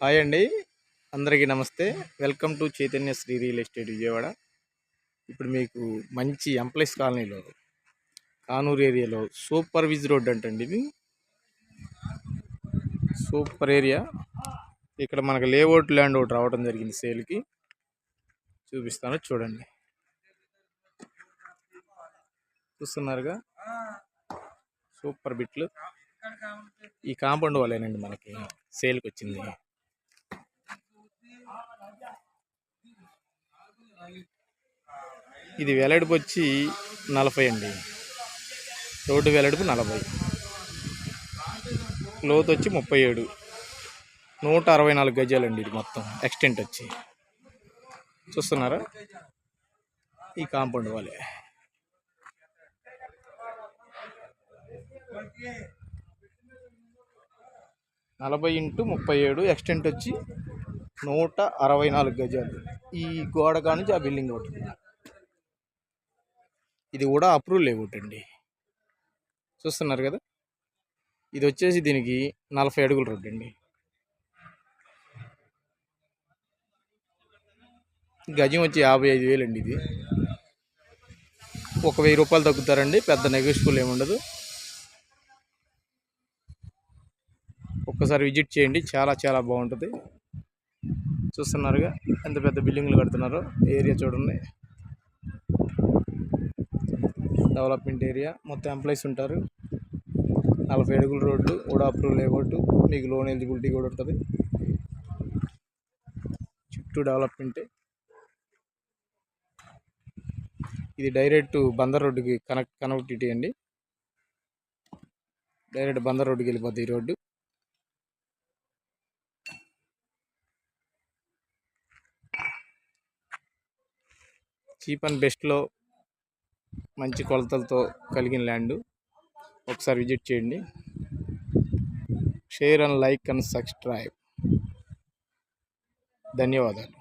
Hi అండి, అందరికీ నమస్తే. Welcome to Chaitanya Sri real estate Vijayawada. ఇప్పుడు మీకు మంచి ఎంప్లాయీస్ కాలనీలో కానూరు ఏరియాలో సూపర్ విజ్ రోడ్ అంటండి. ఇది సూపర్ ఏరియా. ఇక్కడ మనకు లేఅవుట్ ల్యాండ్ ఒకటి రావడం జరిగింది సేల్కి. చూపిస్తాను చూడండి. చూస్తున్నారుగా సూపర్ బిట్లు. ఈ కాంపౌండ్ వాళ్ళేనండి మనకి సేల్కి వచ్చింది. ఇది వెడల్పు వచ్చి 40 అండి. రోడ్డు వెడల్పు 40, లోతు వచ్చి 37, 164 గజాలండి. ఇది మొత్తం ఎక్స్టెంట్ వచ్చి చూస్తున్నారా. ఈ కాంపౌండ్ వాళ్ళే 40x37, ఎక్స్టెంట్ వచ్చి 164 గజాలు. ఈ గోడ కానుంచి ఆ బిల్డింగ్ ఒకటి. ఇది కూడా అప్రూవ్ లేఅవుట్ అండి. చూస్తున్నారు కదా. ఇది వచ్చేసి దీనికి 40 అడుగుల రోడ్డు అండి. గజం వచ్చి 55,000 అండి. ఇది ఒక 1000 రూపాయలు తగ్గుతారండి. పెద్ద నెగోషియబుల్ ఏముండదు. ఒక్కసారి విజిట్ చేయండి, చాలా చాలా బాగుంటుంది. చూస్తున్నారుగా ఎంత పెద్ద బిల్డింగ్లు కడుతున్నారో. ఏరియా చూడండి, డెవలప్మెంట్ ఏరియా. మొత్తం ఎంప్లాయీస్ ఉంటారు. 40 అడుగుల రోడ్డు కూడా అప్రూవ్ లేఅవుట్. మీకు లోన్ ఎలిజిబిలిటీ కూడా ఉంటుంది. చుట్టూ డెవలప్మెంటే. ఇది డైరెక్ట్ బందర్ రోడ్డుకి కనెక్టివిటీ అండి. డైరెక్ట్ బందర్ రోడ్డుకి వెళ్ళిపోద్ది ఈ రోడ్డు. చీప్ అండ్ బెస్ట్లో మంచి కొలతలతో కలిగిన ల్యాండ్. ఒకసారి విజిట్ చేయండి. Share and like and subscribe. ధన్యవాదాలు.